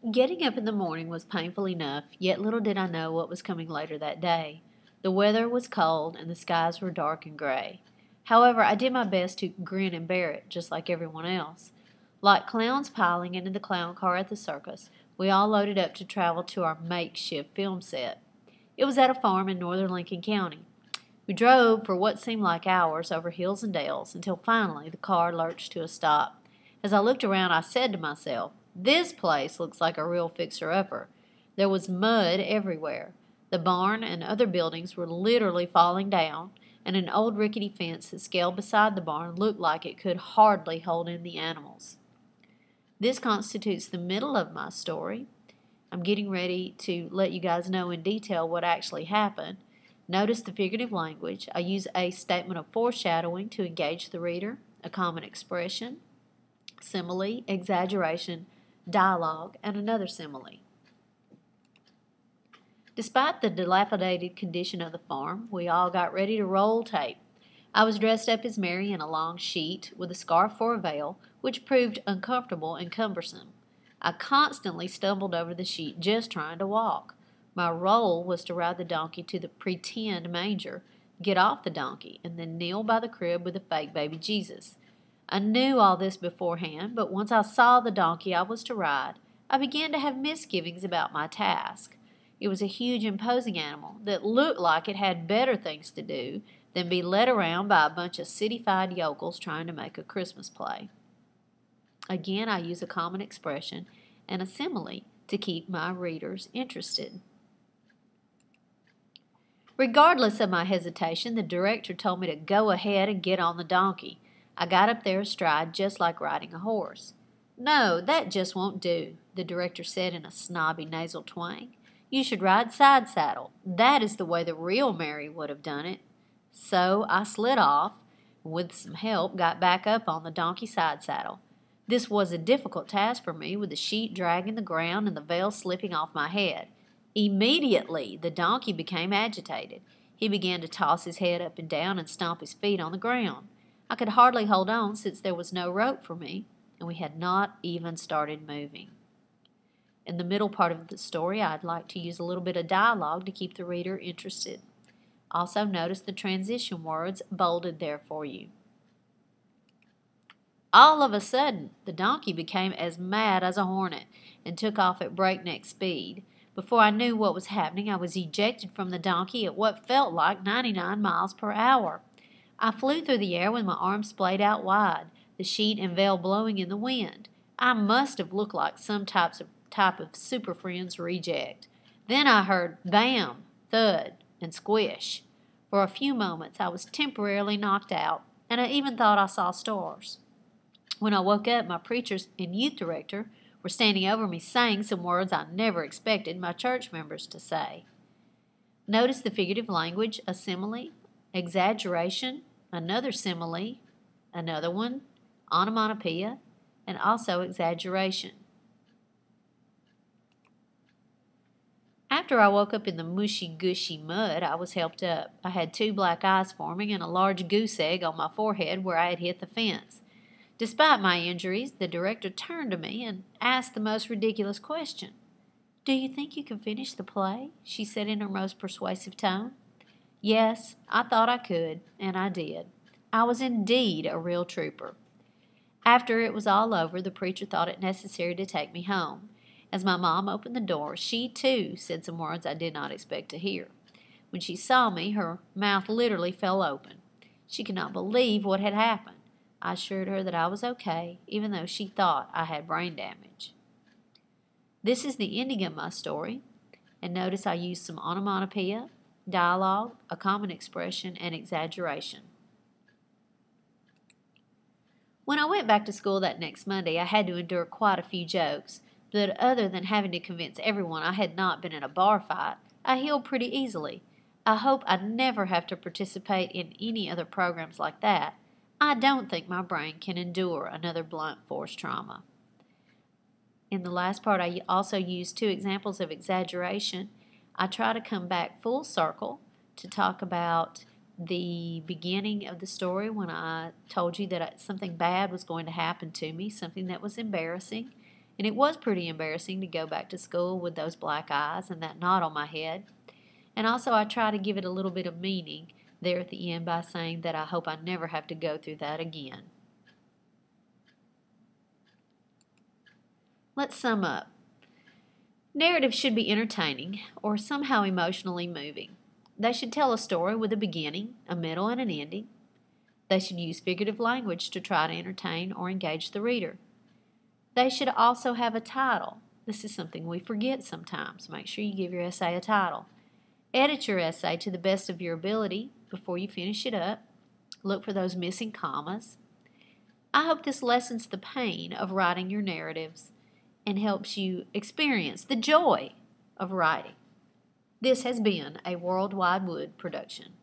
Getting up in the morning was painful enough, yet little did I know what was coming later that day. The weather was cold and the skies were dark and gray. However, I did my best to grin and bear it, just like everyone else. Like clowns piling into the clown car at the circus, we all loaded up to travel to our makeshift film set. It was at a farm in northern Lincoln County. We drove for what seemed like hours over hills and dales until finally the car lurched to a stop. As I looked around, I said to myself, "This place looks like a real fixer-upper." There was mud everywhere. The barn and other buildings were literally falling down, and an old rickety fence that scaled beside the barn looked like it could hardly hold in the animals. This constitutes the middle of my story. I'm getting ready to let you guys know in detail what actually happened. Notice the figurative language. I use a statement of foreshadowing to engage the reader, a common expression, simile, exaggeration, dialogue, and another simile. Despite the dilapidated condition of the farm, we all got ready to roll tape. I was dressed up as Mary in a long sheet, with a scarf for a veil, which proved uncomfortable and cumbersome. I constantly stumbled over the sheet just trying to walk. My role was to ride the donkey to the pretend manger, get off the donkey, and then kneel by the crib with the fake baby Jesus. I knew all this beforehand, but once I saw the donkey I was to ride, I began to have misgivings about my task. It was a huge, imposing animal that looked like it had better things to do than be led around by a bunch of city-fied yokels trying to make a Christmas play. Again, I use a common expression and a simile to keep my readers interested. Regardless of my hesitation, the director told me to go ahead and get on the donkey. I got up there astride just like riding a horse. "No, that just won't do," the director said in a snobby nasal twang. "You should ride side saddle. That is the way the real Mary would have done it." So I slid off, and with some help got back up on the donkey side saddle. This was a difficult task for me, with the sheet dragging the ground and the veil slipping off my head. Immediately, the donkey became agitated. He began to toss his head up and down and stomp his feet on the ground. I could hardly hold on since there was no rope for me, and we had not even started moving. In the middle part of the story, I'd like to use a little bit of dialogue to keep the reader interested. Also notice the transition words bolded there for you. All of a sudden, the donkey became as mad as a hornet and took off at breakneck speed. Before I knew what was happening, I was ejected from the donkey at what felt like 99 miles per hour. I flew through the air with my arms splayed out wide, the sheet and veil blowing in the wind. I must have looked like some type of Super Friends reject. Then I heard bam, thud, and squish. For a few moments I was temporarily knocked out, and I even thought I saw stars. When I woke up, my preachers and youth director were standing over me saying some words I never expected my church members to say. Notice the figurative language, a simile, exaggeration, another simile, another one, onomatopoeia, and also exaggeration. After I woke up in the mushy-gushy mud, I was helped up. I had 2 black eyes forming and a large goose egg on my forehead where I had hit the fence. Despite my injuries, the director turned to me and asked the most ridiculous question. "Do you think you can finish the play?" she said in her most persuasive tone. Yes, I thought I could, and I did. I was indeed a real trooper. After it was all over, the preacher thought it necessary to take me home. As my mom opened the door, she, too, said some words I did not expect to hear. When she saw me, her mouth literally fell open. She could not believe what had happened. I assured her that I was okay, even though she thought I had brain damage. This is the ending of my story, and notice I used some onomatopoeia, dialogue, a common expression, and exaggeration. When I went back to school that next Monday, I had to endure quite a few jokes, but other than having to convince everyone I had not been in a bar fight, I healed pretty easily. I hope I never have to participate in any other programs like that. I don't think my brain can endure another blunt force trauma. In the last part, I also used 2 examples of exaggeration. I try to come back full circle to talk about the beginning of the story when I told you that something bad was going to happen to me, something that was embarrassing. and it was pretty embarrassing to go back to school with those black eyes and that knot on my head. And also I try to give it a little bit of meaning there at the end by saying that I hope I never have to go through that again. Let's sum up. Narratives should be entertaining or somehow emotionally moving. They should tell a story with a beginning, a middle, and an ending. They should use figurative language to try to entertain or engage the reader. They should also have a title. This is something we forget sometimes. Make sure you give your essay a title. Edit your essay to the best of your ability before you finish it up. Look for those missing commas. I hope this lessens the pain of writing your narratives and helps you experience the joy of writing. This has been a Worldwide Wood production.